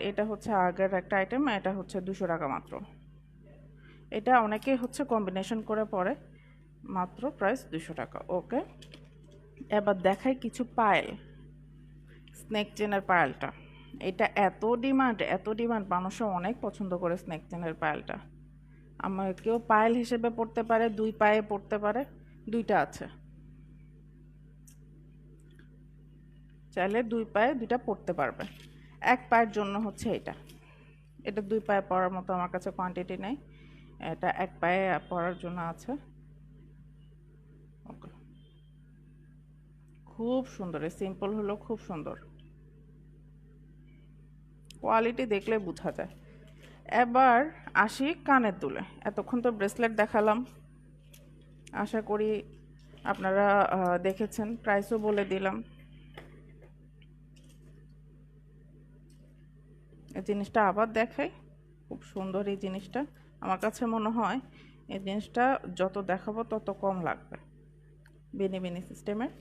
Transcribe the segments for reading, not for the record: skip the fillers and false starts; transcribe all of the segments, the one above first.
এটা হচ্ছে আগের একটা আইটেম, এটা হচ্ছে 200 টাকা মাত্র। এটা অনেকে হচ্ছে কম্বিনেশন করে পরে, মাত্র প্রাইস 200 টাকা। ওকে, এবার দেখাই কিছু পায়েল, স্নেক চেনের পায়েলটা। এটা এত ডিমান্ড, মানুষ অনেক পছন্দ করে স্নেক চেনের পায়েলটা। আমার কেউ পায়েল হিসেবে পড়তে পারে, 2 পায়ে পড়তে পারে, 2টা আছে, চাইলে 2 পায়ে 2টা পড়তে পারবে। 1 পায়ের জন্য হচ্ছে এটা, এটা 2 পায়ে পরার মতো আমার কাছে কোয়ান্টিটি নেই, এটা 1 পায়ে পরার জন্য আছে। ওকে, খুব সুন্দর, সিম্পল হলো খুব সুন্দর, কোয়ালিটি দেখলে বোঝা যায়। এবার আসি কানের দুলে। এতক্ষণ তো ব্রেসলেট দেখালাম, আশা করি আপনারা দেখেছেন, প্রাইসও বলে দিলাম। এই জিনিসটা আবার দেখাই, খুব সুন্দর এই জিনিসটা। আমার কাছে মনে হয় এই জিনিসটা যত দেখাবো তত কম লাগবে, বেনি বেনি সিস্টেমের।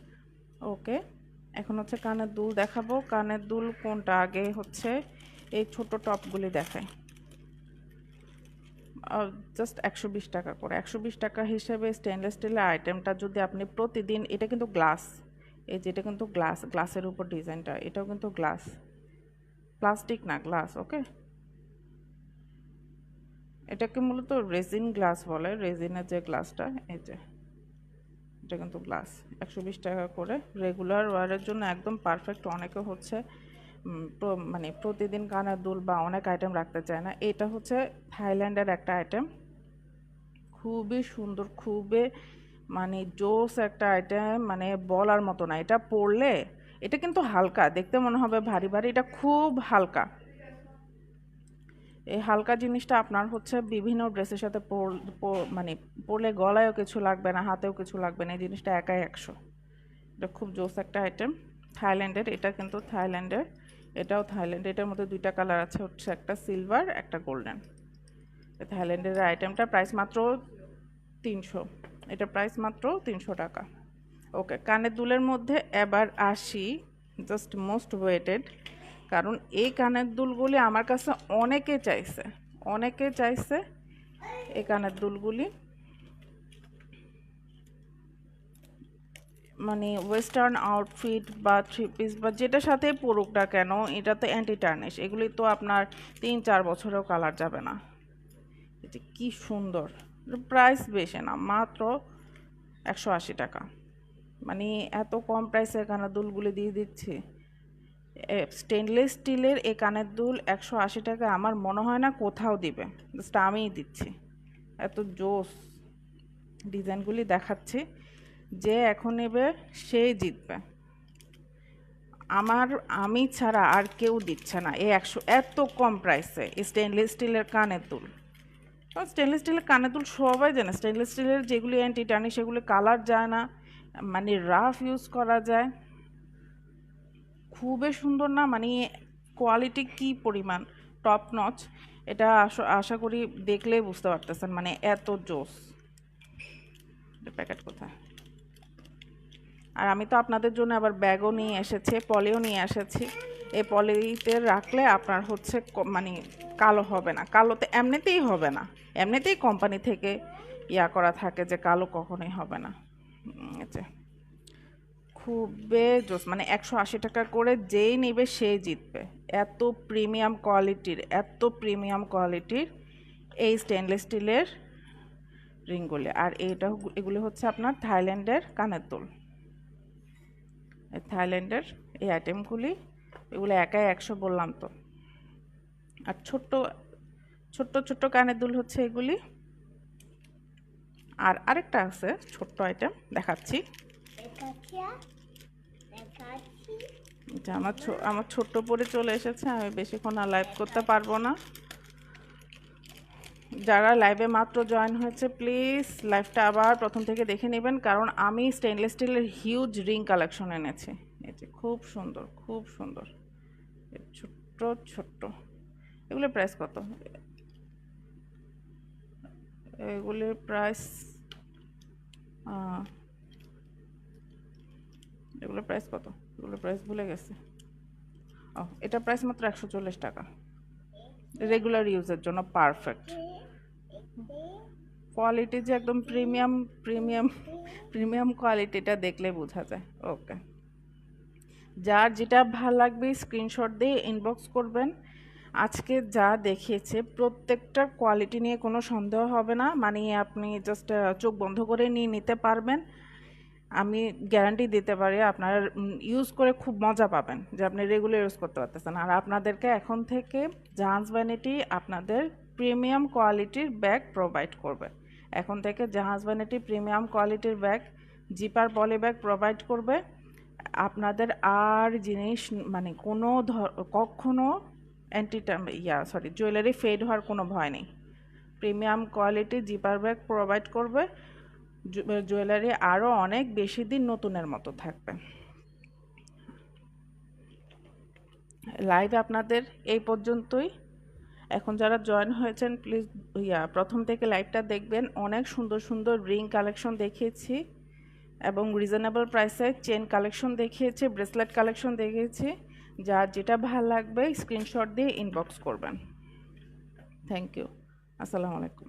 ওকে, এখন হচ্ছে কানের দুল দেখাবো। কানের দুল কোনটা আগে, হচ্ছে এই ছোট টপগুলি দেখাই। জাস্ট 120 টাকা করে, 120 টাকা হিসেবে স্টেনলেস স্টিলের আইটেমটা যদি আপনি প্রতিদিন, এটা কিন্তু গ্লাস, এই যে এটা কিন্তু গ্লাসের উপর ডিজাইনটা, এটাও কিন্তু গ্লাস, প্লাস্টিক না, গ্লাস। ওকে, এটাকে মূলত রেজিন গ্লাস বলে, রেজিনের যে গ্লাসটা, এই যে এটা কিন্তু গ্লাস। 120 টাকা করে, রেগুলার ওয়ারের জন্য একদম পারফেক্ট। অনেকে হচ্ছে মানে প্রতিদিন কানের দুল বা অনেক আইটেম রাখতে চায় না। এটা হচ্ছে থাইল্যান্ডের একটা আইটেম, খুবই সুন্দর, খুবই মানে জোস একটা আইটেম, মানে বলার মতো না। এটা পরলে, এটা কিন্তু হালকা, দেখতে মনে হবে ভারী ভারী, এটা খুব হালকা। এই হালকা জিনিসটা আপনার হচ্ছে বিভিন্ন ড্রেসের সাথে মানে পরলে গলায়ও কিছু লাগবে না, হাতেও কিছু লাগবে না, এই জিনিসটা একাই 100। এটা খুব জোস একটা আইটেম, থাইল্যান্ডের। এটা কিন্তু থাইল্যান্ডের, এটাও থাইল্যান্ড। এটার মধ্যে 2টা কালার আছে, হচ্ছে একটা সিলভার, একটা গোল্ডেন। থাইল্যান্ডের আইটেমটা প্রাইস মাত্র 300, এটা প্রাইস মাত্র 300 টাকা। ওকে, কানের দুলের মধ্যে এবার আসি, জাস্ট মোস্ট ওয়েটেড, কারণ এই কানের দুলগুলি আমার কাছে অনেকে চাইছে এই কানের দুলগুলি। মানে ওয়েস্টার্ন আউটফিট বা 3 পিস বা যেটার সাথে পরুক না কেন, এটা তো অ্যান্টি টার্নিশ, এগুলি তো আপনার 3-4 বছরেও কালার যাবে না। এটা কি সুন্দর, প্রাইস বেশি না, মাত্র 180 টাকা। মানে এত কম প্রাইসে কানের দুলগুলি দিয়ে দিচ্ছি। স্টেনলেস স্টিলের এই কানের দুল 180 টাকা আমার মনে হয় না কোথাও দিবে, জাস্ট আমিই দিচ্ছি। এত জোস ডিজাইনগুলি দেখাচ্ছি, যে এখন নেবে সেই জিতবে। আমি ছাড়া আর কেউ দিচ্ছে না এই 100 এত কম প্রাইসে স্টেনলেস স্টিলের কানের দুল। স্টেনলেস স্টিলের কানের দুল সবাই জানে, স্টেনলেস স্টিলের যেগুলি অ্যান্টি টার্নিশ সেগুলি কালার যায় না, মানে রাফ ইউজ করা যায়, খুবই সুন্দর না, মানে কোয়ালিটি কি পরিমাণ টপ নচ, এটা আশা করি দেখলেই বুঝতে পারতেছেন, মানে এত জোস। প্যাকেট কোথায়? আর আমি তো আপনাদের জন্য আবার ব্যাগও নিয়ে এসেছি, পলিও নিয়ে এসেছি। এই পলিতে রাখলে আপনার হচ্ছে মানে কালো হবে না, কালোতে এমনিতেই হবে না, এমনিতেই কোম্পানি থেকে ইয়া করা থাকে যে কালো কখনোই হবে না। যে খুবই জোস, মানে 180 টাকা করে যেই নেবে সেই জিতবে। এত প্রিমিয়াম কোয়ালিটির এই স্টেনলেস স্টিলের রিংগুলি। আর এগুলি হচ্ছে আপনার থাইল্যান্ডের কানের দুল, থাইল্যান্ডের এই আইটেমগুলি, এগুলো একাই 100 বললাম তো। আর ছোট্ট ছোট্ট ছোট্ট কানের দুল হচ্ছে এগুলি। আর আরেকটা আছে ছোট্ট আইটেম, দেখাচ্ছি। আমার ছোট্ট পরে চলে এসেছে, আমি বেশিক্ষণ আর লাইভ করতে পারবো না। যারা লাইভে মাত্র জয়েন হয়েছে প্লিজ লাইভটা আবার প্রথম থেকে দেখে নেবেন, কারণ আমি স্টেনলেস স্টিলের হিউজ রিং কালেকশন এনেছি। এই যে খুব সুন্দর, খুব সুন্দর, ছোট্ট ছোট্ট। এগুলোর প্রাইস কত? এগুলির প্রাইস এগুলোর প্রাইস কত? এগুলোর প্রাইস ভুলে গেছে। ও, এটা প্রাইস মাত্র 140 টাকা। রেগুলার ইউজের জন্য পারফেক্ট। কোয়ালিটি যে একদম প্রিমিয়াম প্রিমিয়াম প্রিমিয়াম কোয়ালিটিটা দেখলে বোঝা যায়। ওকে, যার যেটা ভালো লাগবে স্ক্রিনশট দিয়ে ইনবক্স করবেন। আজকে যা দেখিয়েছে প্রত্যেকটার কোয়ালিটি নিয়ে কোনো সন্দেহ হবে না, মানে আপনি জাস্ট চোখ বন্ধ করে নিয়ে নিতে পারবেন। আমি গ্যারান্টি দিতে পারি আপনার ইউজ করে খুব মজা পাবেন, যে আপনি রেগুলার ইউজ করতে পারতেছেন। আর আপনাদেরকে এখন থেকে জাহাজ ভ্যানিটি আপনাদের প্রিমিয়াম কোয়ালিটির ব্যাগ প্রোভাইড করবে। এখন থেকে জাহাজ ভ্যানিটি প্রিমিয়াম কোয়ালিটির bag, zipper poly bag provide করবে। আপনাদের আর জিনিস মানে কোনো কখনো জুয়েলারি ফেড হওয়ার কোনো ভয় নেই। Premium quality zipper bag provide করবে। জুয়েলারি আরও অনেক বেশি দিন নতুনের মতো থাকবে। লাইভ আপনাদের এই পর্যন্তই। এখন যারা জয়েন হয়েছেন প্লিজ প্রথম থেকে লাইভটা দেখবেন। অনেক সুন্দর সুন্দর রিং কালেকশন দেখিয়েছি এবং রিজনেবল প্রাইসে চেন কালেকশন দেখিয়েছি, ব্রেসলেট কালেকশন দেখিয়েছি। যার যেটা ভালো লাগবে স্ক্রিনশট দিয়ে ইনবক্স করবেন। Thank you. আসসালামু আলাইকুম।